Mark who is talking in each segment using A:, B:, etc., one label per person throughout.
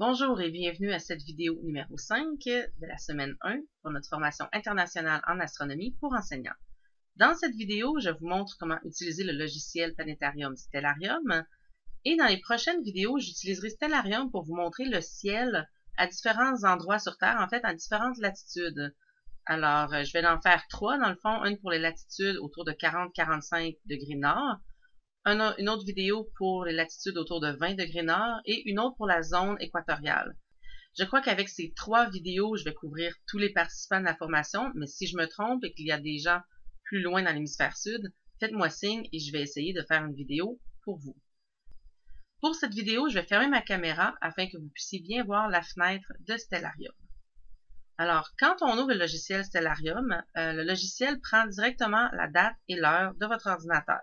A: Bonjour et bienvenue à cette vidéo numéro 5 de la semaine 1 pour notre formation internationale en astronomie pour enseignants. Dans cette vidéo, je vous montre comment utiliser le logiciel Planétarium Stellarium et dans les prochaines vidéos, j'utiliserai Stellarium pour vous montrer le ciel à différents endroits sur Terre, en fait à différentes latitudes. Alors, je vais en faire 3 dans le fond, une pour les latitudes autour de 40-45 degrés nord, une autre vidéo pour les latitudes autour de 20 degrés nord et une autre pour la zone équatoriale. Je crois qu'avec ces 3 vidéos, je vais couvrir tous les participants de la formation, mais si je me trompe et qu'il y a des gens plus loin dans l'hémisphère sud, faites-moi signe et je vais essayer de faire une vidéo pour vous. Pour cette vidéo, je vais fermer ma caméra afin que vous puissiez bien voir la fenêtre de Stellarium. Alors, quand on ouvre le logiciel Stellarium, le logiciel prend directement la date et l'heure de votre ordinateur.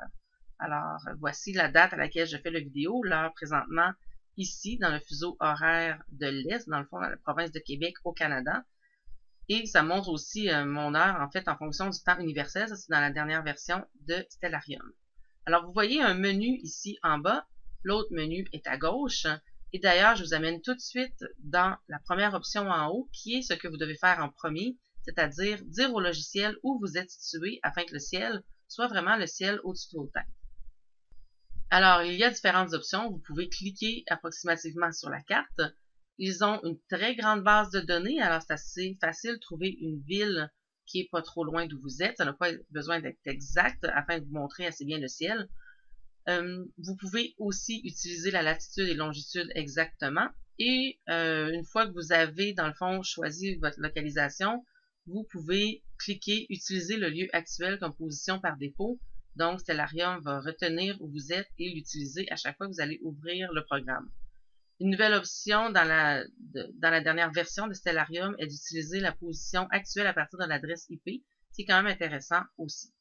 A: Alors, voici la date à laquelle je fais la vidéo, l'heure présentement ici, dans le fuseau horaire de l'Est, dans le fond, dans la province de Québec au Canada. Et ça montre aussi mon heure, en fait, en fonction du temps universel. Ça, c'est dans la dernière version de Stellarium. Alors, vous voyez un menu ici en bas. L'autre menu est à gauche. Et d'ailleurs, je vous amène tout de suite dans la première option en haut, qui est ce que vous devez faire en premier, c'est-à-dire dire au logiciel où vous êtes situé afin que le ciel soit vraiment le ciel au-dessus de vos têtes. Alors, il y a différentes options. Vous pouvez cliquer approximativement sur la carte. Ils ont une très grande base de données, alors c'est assez facile de trouver une ville qui est pas trop loin d'où vous êtes. Ça n'a pas besoin d'être exact afin de vous montrer assez bien le ciel. Vous pouvez aussi utiliser la latitude et longitude exactement. Et une fois que vous avez, dans le fond, choisi votre localisation, vous pouvez cliquer « Utiliser le lieu actuel comme position par défaut ». Donc, Stellarium va retenir où vous êtes et l'utiliser à chaque fois que vous allez ouvrir le programme. Une nouvelle option dans la dernière version de Stellarium est d'utiliser la position actuelle à partir de l'adresse IP. C'est quand même intéressant aussi.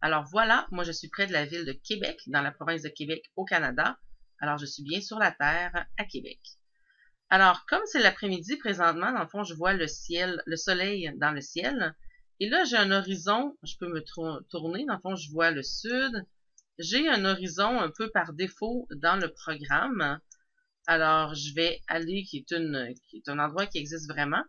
A: Alors voilà, moi je suis près de la ville de Québec, dans la province de Québec au Canada. Alors je suis bien sur la Terre à Québec. Alors, comme c'est l'après-midi présentement, dans le fond, je vois le ciel, le soleil dans le ciel. Et là, j'ai un horizon, je peux me tourner, dans le fond, je vois le sud. J'ai un horizon un peu par défaut dans le programme. Alors, je vais aller, qui est un endroit qui existe vraiment.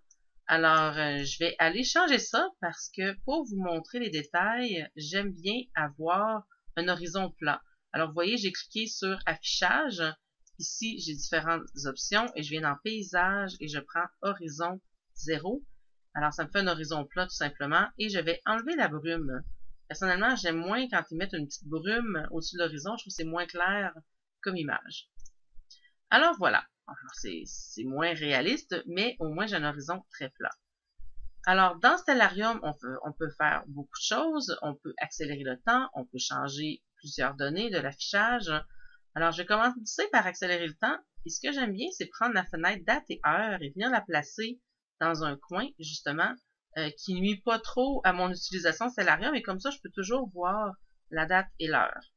A: Alors, je vais aller changer ça parce que pour vous montrer les détails, j'aime bien avoir un horizon plat. Alors, vous voyez, j'ai cliqué sur Affichage. Ici, j'ai différentes options et je viens dans Paysage et je prends Horizon 0. Alors, ça me fait un horizon plat tout simplement et je vais enlever la brume. Personnellement, j'aime moins quand ils mettent une petite brume au-dessus de l'horizon. Je trouve que c'est moins clair comme image. Alors, voilà. C'est moins réaliste, mais au moins j'ai un horizon très plat. Alors, dans Stellarium, on peut faire beaucoup de choses. On peut accélérer le temps, on peut changer plusieurs données de l'affichage. Alors, je vais commencer par accélérer le temps. Et ce que j'aime bien, c'est prendre la fenêtre date et heure et venir la placer dans un coin, justement, qui nuit pas trop à mon utilisation Stellarium. Et comme ça, je peux toujours voir la date et l'heure.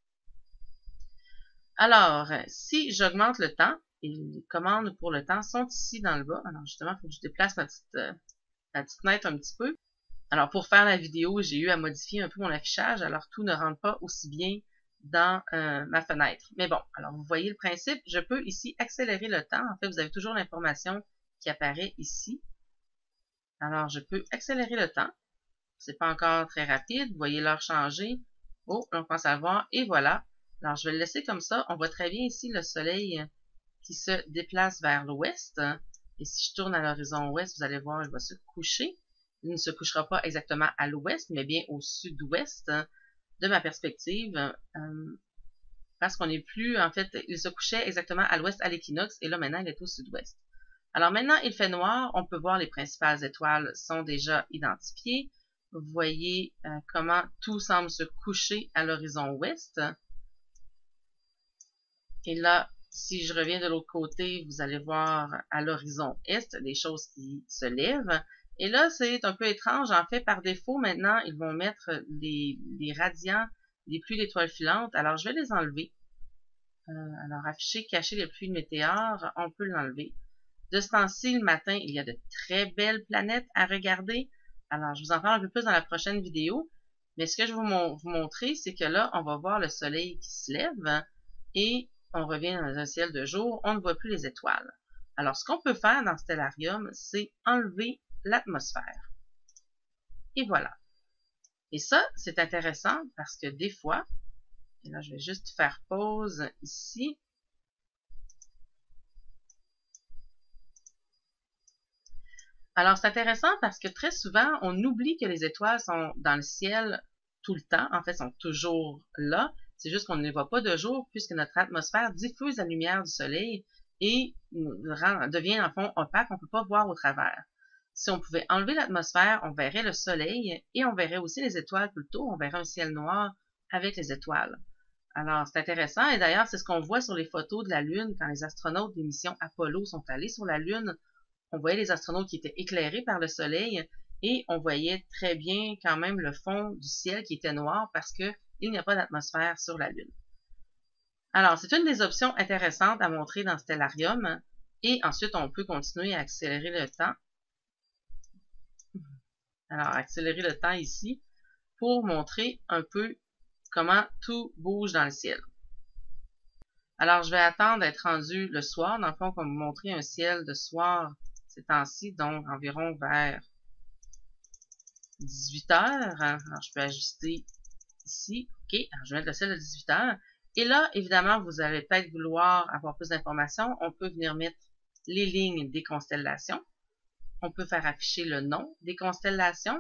A: Alors, si j'augmente le temps, et les commandes pour le temps sont ici dans le bas. Alors, justement, il faut que je déplace ma petite fenêtre un petit peu. Alors, pour faire la vidéo, j'ai eu à modifier un peu mon affichage. Alors, tout ne rentre pas aussi bien dans ma fenêtre. Mais bon, alors vous voyez le principe. Je peux ici accélérer le temps. En fait, vous avez toujours l'information qui apparaît ici. Alors, je peux accélérer le temps. C'est pas encore très rapide. Vous voyez l'heure changer. Oh, on commence à le voir. Et voilà. Alors, je vais le laisser comme ça. On voit très bien ici le soleil qui se déplace vers l'ouest. Et si je tourne à l'horizon ouest, vous allez voir, il va se coucher. Il ne se couchera pas exactement à l'ouest, mais bien au sud-ouest de ma perspective. Parce qu'on n'est plus, en fait, il se couchait exactement à l'ouest à l'équinoxe, et là, maintenant, il est au sud-ouest. Alors maintenant, il fait noir. On peut voir les principales étoiles sont déjà identifiées. Vous voyez comment tout semble se coucher à l'horizon ouest. Et là, si je reviens de l'autre côté, vous allez voir à l'horizon est des choses qui se lèvent. Et là, c'est un peu étrange. En fait, par défaut, maintenant, ils vont mettre les radians, les pluies d'étoiles filantes. Alors, je vais les enlever. Alors, afficher, cacher les pluies de météores, on peut l'enlever. De ce temps-ci, le matin, il y a de très belles planètes à regarder. Alors, je vous en parle un peu plus dans la prochaine vidéo. Mais ce que je vais vous montrer, c'est que là, on va voir le soleil qui se lève et on revient dans un ciel de jour, on ne voit plus les étoiles. Alors, ce qu'on peut faire dans Stellarium, c'est enlever l'atmosphère. Et voilà. Et ça, c'est intéressant parce que des fois, et là, je vais juste faire pause ici. Alors, c'est intéressant parce que très souvent, on oublie que les étoiles sont dans le ciel tout le temps. En fait, sont toujours là. C'est juste qu'on ne les voit pas de jour puisque notre atmosphère diffuse la lumière du soleil et devient, en fond, opaque. On ne peut pas voir au travers. Si on pouvait enlever l'atmosphère, on verrait le soleil et on verrait aussi les étoiles plutôt. On verrait un ciel noir avec les étoiles. Alors, c'est intéressant. Et d'ailleurs, c'est ce qu'on voit sur les photos de la Lune quand les astronautes des missions Apollo sont allés sur la Lune. On voyait les astronautes qui étaient éclairés par le soleil et on voyait très bien quand même le fond du ciel qui était noir parce qu'il n'y a pas d'atmosphère sur la Lune. Alors, c'est une des options intéressantes à montrer dans Stellarium et ensuite on peut continuer à accélérer le temps. Alors, accélérer le temps ici pour montrer un peu comment tout bouge dans le ciel. Alors, je vais attendre d'être rendu le soir. Dans le fond, comme vous montrer un ciel de soir ces temps-ci, donc environ vers 18 heures. Alors, je peux ajuster ici. OK, alors je vais mettre le ciel de 18 heures. Et là, évidemment, vous allez peut-être vouloir avoir plus d'informations. On peut venir mettre les lignes des constellations. On peut faire afficher le nom des constellations.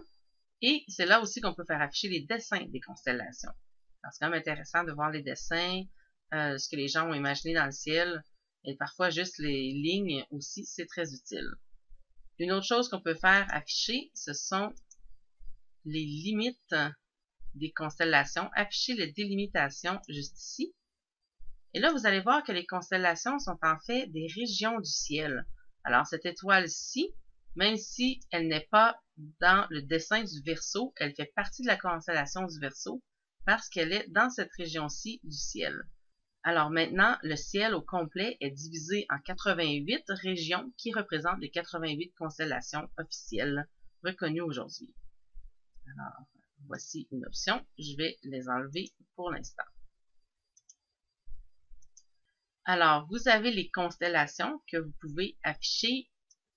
A: Et c'est là aussi qu'on peut faire afficher les dessins des constellations. Alors, c'est quand même intéressant de voir les dessins, ce que les gens ont imaginé dans le ciel. Et parfois, juste les lignes aussi, c'est très utile. Une autre chose qu'on peut faire afficher, ce sont les limites des constellations. Afficher les délimitations juste ici. Et là, vous allez voir que les constellations sont en fait des régions du ciel. Alors, cette étoile-ci, même si elle n'est pas dans le dessin du Verseau, elle fait partie de la constellation du Verseau parce qu'elle est dans cette région-ci du ciel. Alors maintenant, le ciel au complet est divisé en 88 régions qui représentent les 88 constellations officielles reconnues aujourd'hui. Alors, voici une option. Je vais les enlever pour l'instant. Alors, vous avez les constellations que vous pouvez afficher.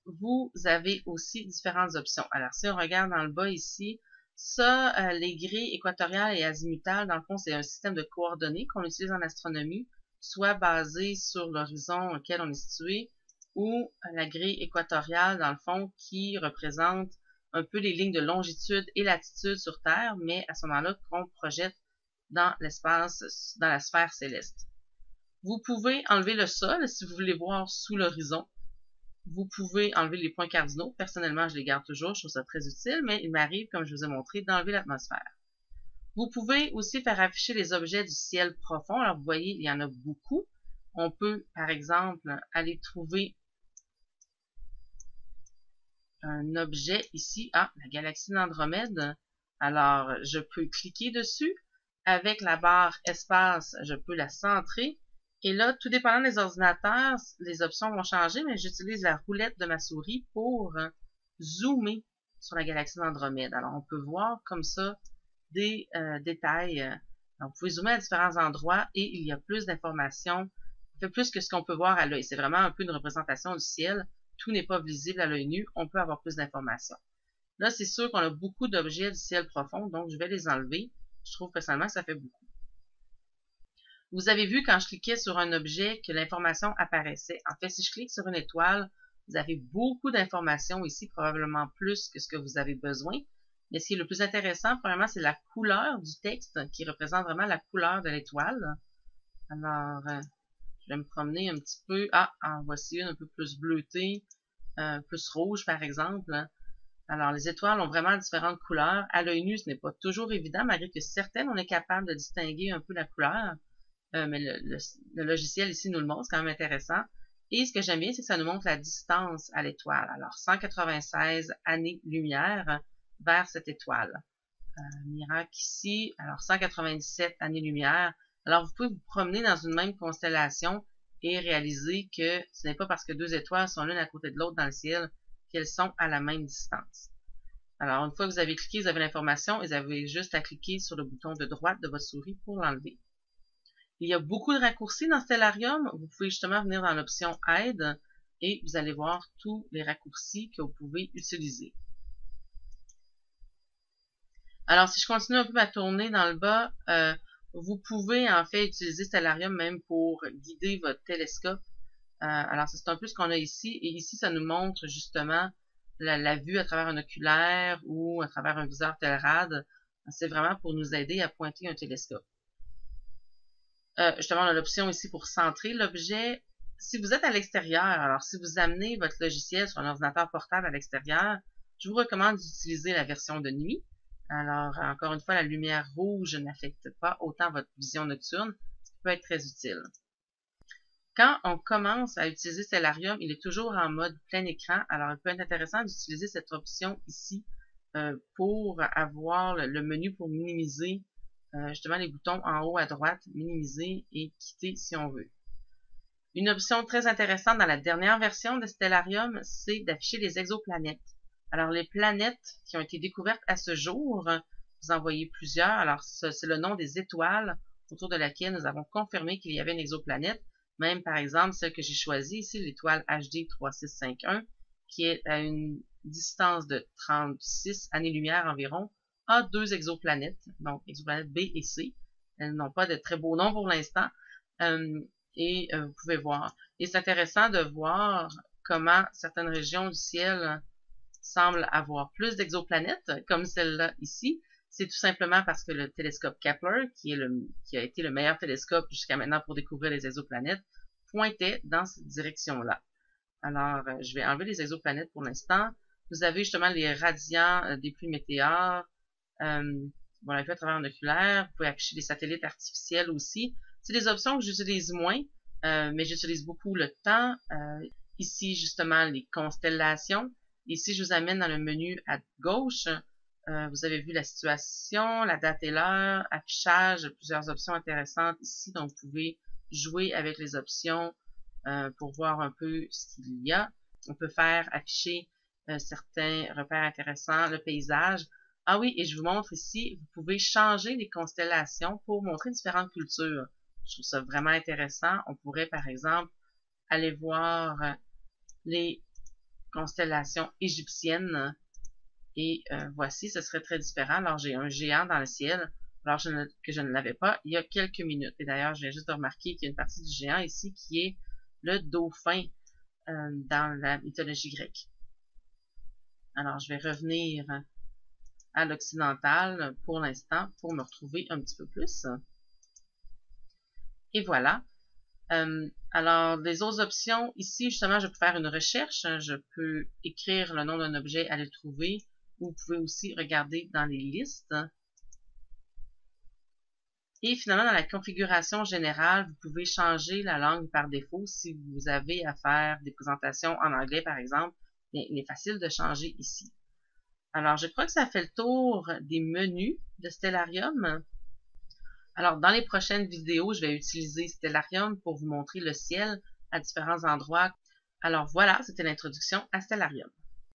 A: Vous avez aussi différentes options. Alors, si on regarde dans le bas ici, ça, les grilles équatoriales et azimutales, dans le fond, c'est un système de coordonnées qu'on utilise en astronomie, soit basé sur l'horizon auquel on est situé, ou la grille équatoriale, dans le fond, qui représente un peu les lignes de longitude et latitude sur Terre, mais à ce moment-là, qu'on projette dans l'espace, dans la sphère céleste. Vous pouvez enlever le sol si vous voulez voir sous l'horizon. Vous pouvez enlever les points cardinaux. Personnellement, je les garde toujours, je trouve ça très utile, mais il m'arrive, comme je vous ai montré, d'enlever l'atmosphère. Vous pouvez aussi faire afficher les objets du ciel profond. Alors, vous voyez, il y en a beaucoup. On peut, par exemple, aller trouver un objet ici. Ah, la galaxie d'Andromède. Alors, je peux cliquer dessus. Avec la barre espace, je peux la centrer. Et là, tout dépendant des ordinateurs, les options vont changer, mais j'utilise la roulette de ma souris pour zoomer sur la galaxie d'Andromède. Alors, on peut voir comme ça des détails. Alors, vous pouvez zoomer à différents endroits et il y a plus d'informations, fait plus que ce qu'on peut voir à l'œil. C'est vraiment un peu une représentation du ciel. Tout n'est pas visible à l'œil nu. On peut avoir plus d'informations. Là, c'est sûr qu'on a beaucoup d'objets du ciel profond, donc je vais les enlever. Je trouve personnellement que ça fait beaucoup. Vous avez vu quand je cliquais sur un objet que l'information apparaissait. En fait, si je clique sur une étoile, vous avez beaucoup d'informations ici, probablement plus que ce que vous avez besoin. Mais ce qui est le plus intéressant, premièrement, c'est la couleur du texte qui représente vraiment la couleur de l'étoile. Alors, je vais me promener un petit peu. Ah, en voici une un peu plus bleutée, plus rouge par exemple. Alors, les étoiles ont vraiment différentes couleurs. À l'œil nu, ce n'est pas toujours évident, malgré que certaines, on est capable de distinguer un peu la couleur. Mais le logiciel ici nous le montre, c'est quand même intéressant. Et ce que j'aime bien, c'est que ça nous montre la distance à l'étoile. Alors, 196 années-lumière vers cette étoile. Miracle ici, alors 197 années-lumière. Alors, vous pouvez vous promener dans une même constellation et réaliser que ce n'est pas parce que deux étoiles sont l'une à côté de l'autre dans le ciel qu'elles sont à la même distance. Alors, une fois que vous avez cliqué, vous avez l'information et vous avez juste à cliquer sur le bouton de droite de votre souris pour l'enlever. Il y a beaucoup de raccourcis dans Stellarium. Vous pouvez justement venir dans l'option Aide et vous allez voir tous les raccourcis que vous pouvez utiliser. Alors, si je continue un peu à tourner dans le bas, vous pouvez en fait utiliser Stellarium même pour guider votre télescope. Alors, c'est un peu ce qu'on a ici. Et ici, ça nous montre justement la vue à travers un oculaire ou à travers un viseur Telrad. C'est vraiment pour nous aider à pointer un télescope. Justement, on a l'option ici pour centrer l'objet. Si vous êtes à l'extérieur, alors si vous amenez votre logiciel sur un ordinateur portable à l'extérieur, je vous recommande d'utiliser la version de nuit. Alors, encore une fois, la lumière rouge n'affecte pas autant votre vision nocturne, ce qui peut être très utile. Quand on commence à utiliser Stellarium, il est toujours en mode plein écran. Alors, il peut être intéressant d'utiliser cette option ici pour avoir le menu pour minimiser justement les boutons en haut à droite, minimiser et quitter si on veut. Une option très intéressante dans la dernière version de Stellarium, c'est d'afficher les exoplanètes. Alors, les planètes qui ont été découvertes à ce jour, vous en voyez plusieurs. Alors, c'est le nom des étoiles autour de laquelle nous avons confirmé qu'il y avait une exoplanète. Même, par exemple, celle que j'ai choisie ici, l'étoile HD 3651, qui est à une distance de 36 années-lumière environ, a 2 exoplanètes, donc exoplanètes B et C. Elles n'ont pas de très beaux noms pour l'instant. Vous pouvez voir. Et c'est intéressant de voir comment certaines régions du ciel semblent avoir plus d'exoplanètes, comme celle-là ici. C'est tout simplement parce que le télescope Kepler, qui a été le meilleur télescope jusqu'à maintenant pour découvrir les exoplanètes, pointait dans cette direction-là. Alors, je vais enlever les exoplanètes pour l'instant. Vous avez justement les radians des pluies météores. On l'a vu à travers un oculaire. Vous pouvez afficher des satellites artificiels aussi. C'est des options que j'utilise moins, mais j'utilise beaucoup le temps. Ici, justement, les constellations. Ici, je vous amène dans le menu à gauche. Vous avez vu la situation, la date et l'heure, affichage, plusieurs options intéressantes ici. Donc, vous pouvez jouer avec les options pour voir un peu ce qu'il y a. On peut faire afficher certains repères intéressants, le paysage. Ah oui, et je vous montre ici, vous pouvez changer les constellations pour montrer différentes cultures. Je trouve ça vraiment intéressant. On pourrait, par exemple, aller voir les constellations égyptiennes. Et voici, ce serait très différent. Alors, j'ai un géant dans le ciel, alors que je ne l'avais pas il y a quelques minutes. Et d'ailleurs, je viens juste de remarquer qu'il y a une partie du géant ici qui est le dauphin dans la mythologie grecque. Alors, je vais revenir à l'occidental pour l'instant pour me retrouver un petit peu plus. Et voilà. Alors, les autres options, ici, justement, je peux faire une recherche. Je peux écrire le nom d'un objet, aller le trouver. Vous pouvez aussi regarder dans les listes. Et finalement, dans la configuration générale, vous pouvez changer la langue par défaut. Si vous avez à faire des présentations en anglais, par exemple, il est facile de changer ici. Alors, je crois que ça fait le tour des menus de Stellarium. Alors, dans les prochaines vidéos, je vais utiliser Stellarium pour vous montrer le ciel à différents endroits. Alors voilà, c'était l'introduction à Stellarium.